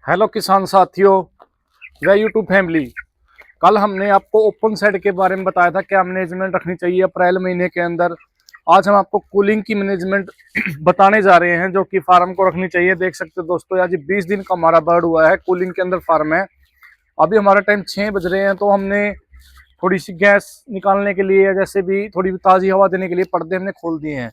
Hello किसान साथियों व यूट्यूब फैमिली। कल हमने आपको ओपन साइड के बारे में बताया था क्या मैनेजमेंट रखनी चाहिए अप्रैल महीने के अंदर। आज हम आपको कूलिंग की मैनेजमेंट बताने जा रहे हैं जो कि फार्म को रखनी चाहिए। देख सकते हो दोस्तों, आज 20 दिन का हमारा बर्ड हुआ है, कूलिंग के अंदर फार्म है। अभी हमारा टाइम 6 बज रहे हैं, तो हमने थोड़ी सी गैस निकालने के लिए, जैसे भी थोड़ी ताज़ी हवा देने के लिए पर्दे हमने खोल दिए हैं।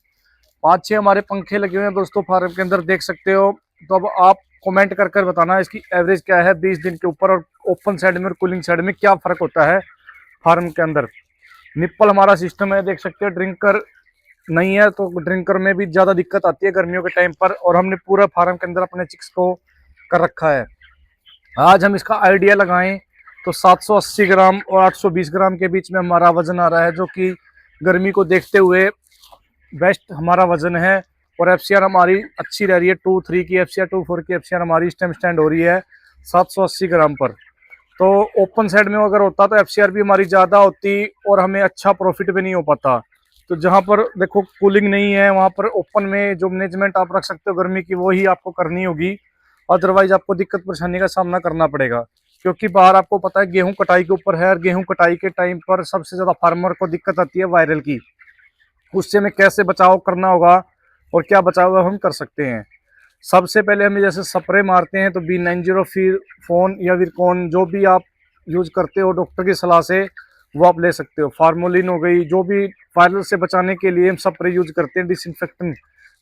5-6 हमारे पंखे लगे हुए हैं दोस्तों फार्म के अंदर, देख सकते हो। तो अब आप कमेंट कर बताना इसकी एवरेज क्या है 20 दिन के ऊपर, और ओपन साइड में और कूलिंग साइड में क्या फर्क होता है फार्म के अंदर। निप्पल हमारा सिस्टम है, देख सकते हो। ड्रिंकर नहीं है तो ड्रिंकर में भी ज़्यादा दिक्कत आती है गर्मियों के टाइम पर, और हमने पूरा फार्म के अंदर अपने चिक्स को कर रखा है। आज हम इसका आइडिया लगाएं तो 780 ग्राम और 820 ग्राम के बीच में हमारा वजन आ रहा है, जो कि गर्मी को देखते हुए बेस्ट हमारा वजन है। और एफसीआर हमारी अच्छी रह रही है, 2-3 की एफसीआर, 2-4 की एफसीआर हमारी इस टाइम स्टैंड हो रही है 780 ग्राम पर। तो ओपन साइड में अगर होता तो एफसीआर भी हमारी ज़्यादा होती और हमें अच्छा प्रॉफिट भी नहीं हो पाता। तो जहाँ पर देखो कूलिंग नहीं है, वहाँ पर ओपन में जो मैनेजमेंट आप रख सकते हो गर्मी की, वो ही आपको करनी होगी। अदरवाइज आपको दिक्कत परेशानी का सामना करना पड़ेगा, क्योंकि बाहर आपको पता है गेहूं कटाई के ऊपर है, और गेहूं कटाई के टाइम पर सबसे ज़्यादा फार्मर को दिक्कत आती है वायरल की। उससे हमें कैसे बचाव करना होगा और क्या बचाव हम कर सकते हैं। सबसे पहले हमें जैसे स्प्रे मारते हैं तो B90 फिर फोन या विरकॉन जो भी आप यूज करते हो डॉक्टर की सलाह से वो आप ले सकते हो। फार्मोलिन हो गई, जो भी वायरल से बचाने के लिए हम स्प्रे यूज करते हैं डिसइंफेक्टेंट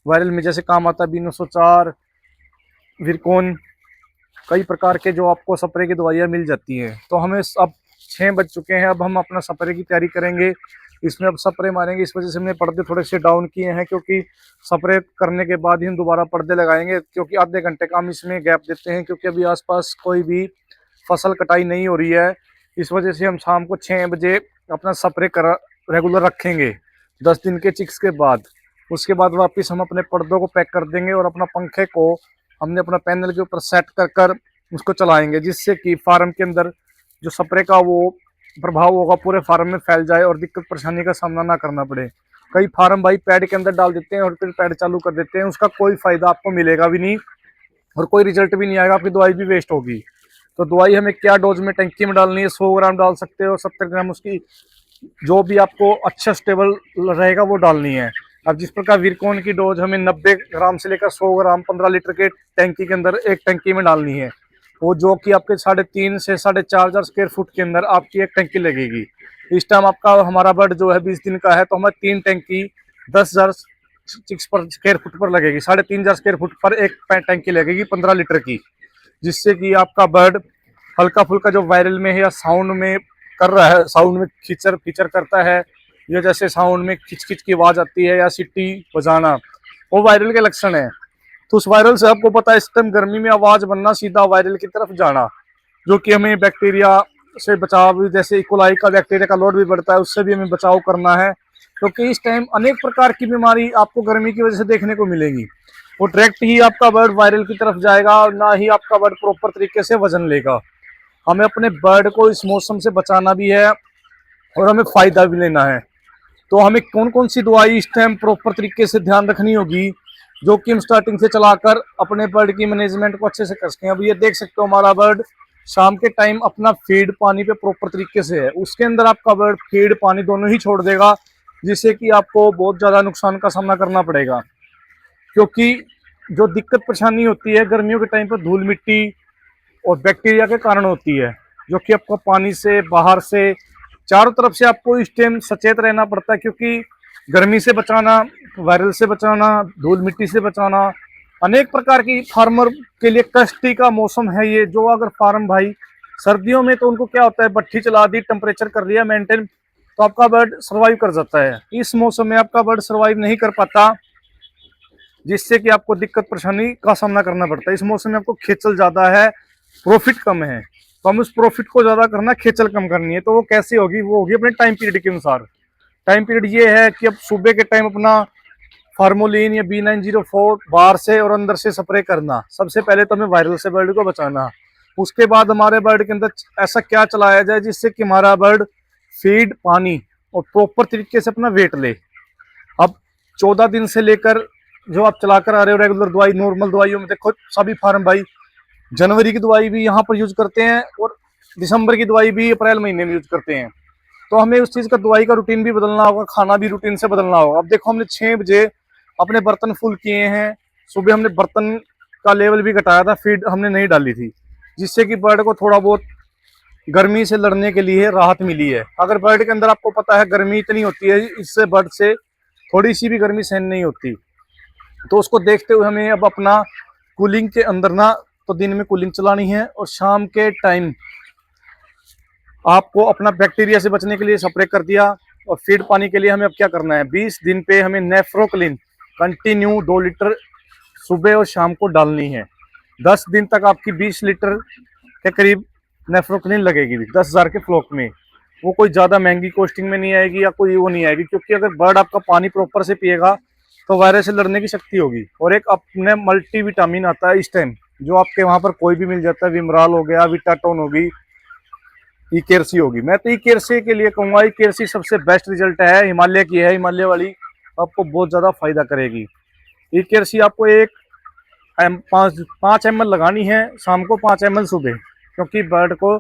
वायरल में, जैसे काम आता है B904, विरकॉन, कई प्रकार के जो आपको स्प्रे की दवाइयाँ मिल जाती हैं। तो हमें अब 6 बज चुके हैं, अब हम अपना स्प्रे की तैयारी करेंगे। इसमें अब स्प्रे मारेंगे, इस वजह से हमने पर्दे थोड़े से डाउन किए हैं, क्योंकि स्प्रे करने के बाद ही हम दोबारा पर्दे लगाएंगे, क्योंकि आधे घंटे का हम इसमें गैप देते हैं, क्योंकि अभी आसपास कोई भी फसल कटाई नहीं हो रही है। इस वजह से हम शाम को 6 बजे अपना स्प्रे कर रेगुलर रखेंगे 10 दिन के चिक्स के बाद। उसके बाद वापस हम अपने पर्दों को पैक कर देंगे और अपना पंखे को हमने अपना पैनल के ऊपर सेट कर कर उसको चलाएंगे, जिससे कि फार्म के अंदर जो स्प्रे का वो प्रभाव होगा पूरे फार्म में फैल जाए और दिक्कत परेशानी का सामना ना करना पड़े। कई फार्म भाई पैड के अंदर डाल देते हैं और फिर पैड चालू कर देते हैं, उसका कोई फायदा आपको मिलेगा भी नहीं और कोई रिजल्ट भी नहीं आएगा, आपकी दवाई भी वेस्ट होगी। तो दवाई हमें क्या डोज में टंकी में डालनी है, 100 ग्राम डाल सकते हो, 70 ग्राम, उसकी जो भी आपको अच्छा स्टेबल रहेगा वो डालनी है। अब जिस प्रकार विरकॉन की डोज हमें 90 ग्राम से लेकर 100 ग्राम 15 लीटर के टैंकी के अंदर एक टंकी में डालनी है, वो जो कि आपके 3.5 से 4.5 स्क्वायर फुट के अंदर आपकी एक टंकी लगेगी। इस टाइम आपका हमारा बर्ड जो है 20 दिन का है, तो हमें 3 टंकी 10,000 चिक्स पर स्क्वायर फुट पर लगेगी, 3,500 स्क्वायर फुट पर एक टंकी लगेगी 15 लीटर की, जिससे कि आपका बर्ड हल्का फुल्का जो वायरल में है या साउंड में कर रहा है, साउंड में खिचर खिचर करता है, या जैसे साउंड में खिच खिच की आवाज आती है या सीटी बजाना, वो वायरल के लक्षण है। तो उस वायरल से आपको पता है इस टाइम गर्मी में आवाज बनना, सीधा वायरल की तरफ जाना, जो कि हमें बैक्टीरिया से बचाव, जैसे इकोलाई का बैक्टीरिया का लोड भी बढ़ता है, उससे भी हमें बचाव करना है, क्योंकि इस टाइम अनेक प्रकार की बीमारी आपको गर्मी की वजह से देखने को मिलेगी। वो डायरेक्ट ही आपका बर्ड वायरल की तरफ जाएगा और ना ही आपका बर्ड प्रॉपर तरीके से वजन लेगा। हमें अपने बर्ड को इस मौसम से बचाना भी है और हमें फायदा भी लेना है। तो हमें कौन कौन सी दवाई इस टाइम प्रॉपर तरीके से ध्यान रखनी होगी, जो कि हम स्टार्टिंग से चलाकर अपने बर्ड की मैनेजमेंट को अच्छे से कर सकें। अब ये देख सकते हो हमारा बर्ड शाम के टाइम अपना फीड पानी पे प्रॉपर तरीके से है, उसके अंदर आपका बर्ड फीड पानी दोनों ही छोड़ देगा, जिससे कि आपको बहुत ज़्यादा नुकसान का सामना करना पड़ेगा। क्योंकि जो दिक्कत परेशानी होती है गर्मियों के टाइम पर धूल मिट्टी और बैक्टीरिया के कारण होती है, जो कि आपको पानी से, बाहर से, चारों तरफ से आपको इस टाइम सचेत रहना पड़ता है, क्योंकि गर्मी से बचाना, वायरल से बचाना, धूल मिट्टी से बचाना, अनेक प्रकार की फार्मर के लिए कष्टी का मौसम है ये। जो अगर फार्म भाई सर्दियों में तो उनको क्या होता है, भट्ठी चला दी, टेम्परेचर कर लिया मेंटेन, तो आपका बर्ड सर्वाइव कर जाता है। इस मौसम में आपका बर्ड सर्वाइव नहीं कर पाता, जिससे कि आपको दिक्कत परेशानी का सामना करना पड़ता है। इस मौसम में आपको खेचल ज्यादा है, प्रॉफिट कम है, तो हम उस प्रॉफिट को ज्यादा करना, खेचल कम करनी है। तो वो कैसे होगी, वो होगी अपने टाइम पीरियड के अनुसार। टाइम पीरियड ये है कि अब सुबह के टाइम अपना फार्मोलिन या B904 बाहर से और अंदर से स्प्रे करना। सबसे पहले तो हमें वायरल से बर्ड को बचाना, उसके बाद हमारे बर्ड के अंदर ऐसा क्या चलाया जाए जिससे कि हमारा बर्ड फीड, पानी और प्रॉपर तरीके से अपना वेट ले। अब 14 दिन से लेकर जो आप चलाकर आ रहे हो रेगुलर दवाई, नॉर्मल दवाइयों में देखो सभी फार्म भाई जनवरी की दवाई भी यहाँ पर यूज करते हैं और दिसंबर की दवाई भी अप्रैल महीने में यूज करते हैं। तो हमें उस चीज का दवाई का रूटीन भी बदलना होगा, खाना भी रूटीन से बदलना होगा। अब देखो हमने 6 बजे अपने बर्तन फुल किए हैं, सुबह हमने बर्तन का लेवल भी घटाया था, फीड हमने नहीं डाली थी, जिससे कि बर्ड को थोड़ा बहुत गर्मी से लड़ने के लिए राहत मिली है। अगर बर्ड के अंदर आपको पता है गर्मी इतनी होती है, इससे बर्ड से थोड़ी सी भी गर्मी सहन नहीं होती। तो उसको देखते हुए हमें अब अपना कूलिंग के अंदर ना तो दिन में कूलिंग चलानी है, और शाम के टाइम आपको अपना बैक्टीरिया से बचने के लिए स्प्रे कर दिया। और फीड पानी के लिए हमें अब क्या करना है, 20 दिन पे हमें नेफ्रोक्लिन कंटिन्यू 2 लीटर सुबह और शाम को डालनी है। 10 दिन तक आपकी 20 लीटर के करीब नेफ्रोक्लिन लगेगी 10,000 के फ्लोक में। वो कोई ज़्यादा महंगी कॉस्टिंग में नहीं आएगी या कोई वो नहीं आएगी, क्योंकि अगर बर्ड आपका पानी प्रॉपर से पिएगा तो वायरस से लड़ने की शक्ति होगी। और एक अपने मल्टी विटामिन आता है इस टाइम, जो आपके वहाँ पर कोई भी मिल जाता है, विमराल हो गया, विटाटोन होगी, ईकेरसी होगी। मैं तो ईकेरसी के लिए कहूँगा, ईकेरसी सबसे बेस्ट रिजल्ट है, हिमालय की है, हिमालय वाली आपको बहुत ज़्यादा फायदा करेगी। ईकेरसी आपको एक 5 ml लगानी है शाम को, 5 ml सुबह, क्योंकि बर्ड को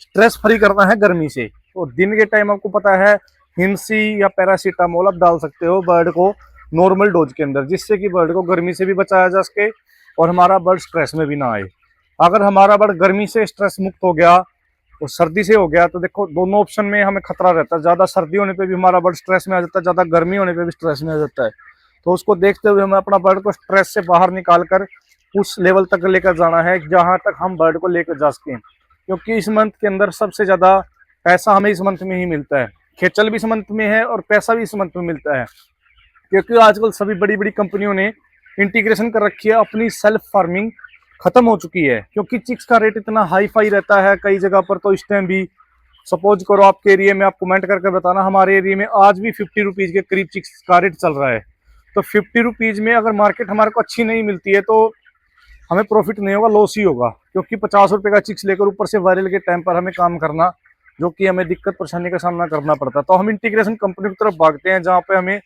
स्ट्रेस फ्री करना है गर्मी से। और दिन के टाइम आपको पता है हिंसी या पैरासीटामोल आप डाल सकते हो बर्ड को नॉर्मल डोज के अंदर, जिससे कि बर्ड को गर्मी से भी बचाया जा सके और हमारा बर्ड स्ट्रेस में भी ना आए। अगर हमारा बर्ड गर्मी से स्ट्रेस मुक्त हो गया और सर्दी से हो गया, तो देखो दोनों ऑप्शन में हमें खतरा रहता है। ज़्यादा सर्दी होने पे भी हमारा बर्ड स्ट्रेस में आ जाता है, ज़्यादा गर्मी होने पे भी स्ट्रेस में आ जाता है। तो उसको देखते हुए हमें अपना बर्ड को स्ट्रेस से बाहर निकाल कर उस लेवल तक लेकर जाना है जहाँ तक हम बर्ड को लेकर जा सकें। क्योंकि इस मंथ के अंदर सबसे ज़्यादा पैसा हमें इस मंथ में ही मिलता है, खेचल भी इस मंथ में है और पैसा भी इस मंथ में मिलता है। क्योंकि आजकल सभी बड़ी बड़ी कंपनियों ने इंटीग्रेशन कर रखी है, अपनी सेल्फ फार्मिंग खत्म हो चुकी है। क्योंकि चिक्स का रेट इतना हाई फाई रहता है कई जगह पर, तो इस टाइम भी सपोज करो आपके एरिया में, आप कमेंट करके बताना, हमारे एरिया में आज भी 50 रुपीज़ के करीब चिक्स का रेट चल रहा है। तो 50 रुपीज़ में अगर मार्केट हमारे को अच्छी नहीं मिलती है तो हमें प्रॉफिट नहीं होगा, लॉस ही होगा। क्योंकि 50 रुपये का चिक्स लेकर ऊपर से वायरल के टाइम पर हमें काम करना, जो कि हमें दिक्कत परेशानी का सामना करना पड़ता है। तो हम इंटीग्रेशन कंपनी की तरफ भागते हैं, जहाँ पे हमें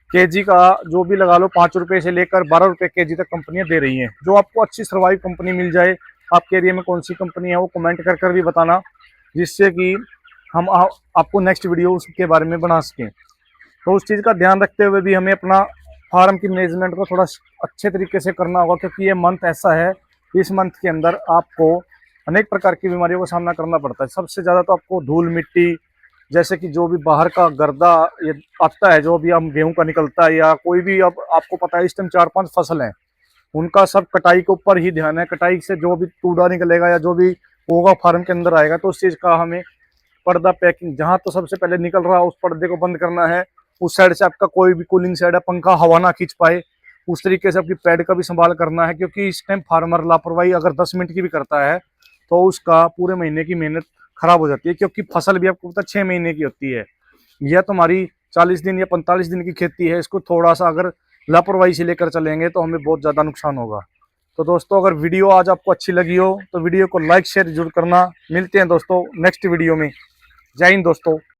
केजी का जो भी लगा लो 5 रुपये से लेकर 12 रुपये केजी तक कंपनियां दे रही हैं। जो आपको अच्छी सर्वाइव कंपनी मिल जाए, आपके एरिया में कौन सी कंपनी है वो कमेंट कर भी बताना, जिससे कि हम आपको नेक्स्ट वीडियो उसके बारे में बना सकें। तो उस चीज़ का ध्यान रखते हुए भी हमें अपना फार्म की मैनेजमेंट को थोड़ा अच्छे तरीके से करना होगा। क्योंकि ये मंथ ऐसा है, इस मंथ के अंदर आपको अनेक प्रकार की बीमारियों का सामना करना पड़ता है। सबसे ज़्यादा तो आपको धूल मिट्टी, जैसे कि जो भी बाहर का गर्दा ये आता है, जो भी हम गेहूं का निकलता है या कोई भी, अब आपको पता है इस टाइम 4-5 फसल हैं, उनका सब कटाई के ऊपर ही ध्यान है। कटाई से जो भी टूडा निकलेगा या जो भी होगा फार्म के अंदर आएगा, तो उस चीज़ का हमें पर्दा पैकिंग, जहाँ तो सबसे पहले निकल रहा है उस पर्दे को बंद करना है। उस साइड से आपका कोई भी कूलिंग साइड है, पंखा हवा ना खींच पाए, उस तरीके से आपकी पैड का भी संभाल करना है। क्योंकि इस टाइम फार्मर लापरवाही अगर 10 मिनट की भी करता है तो उसका पूरे महीने की मेहनत खराब हो जाती है। क्योंकि फसल भी आपको पता 6 महीने की होती है, यह तुम्हारी 40 दिन या 45 दिन की खेती है। इसको थोड़ा सा अगर लापरवाही से लेकर चलेंगे तो हमें बहुत ज़्यादा नुकसान होगा। तो दोस्तों अगर वीडियो आज आपको अच्छी लगी हो तो वीडियो को लाइक शेयर जरूर करना। मिलते हैं दोस्तों नेक्स्ट वीडियो में। जय हिंद दोस्तों।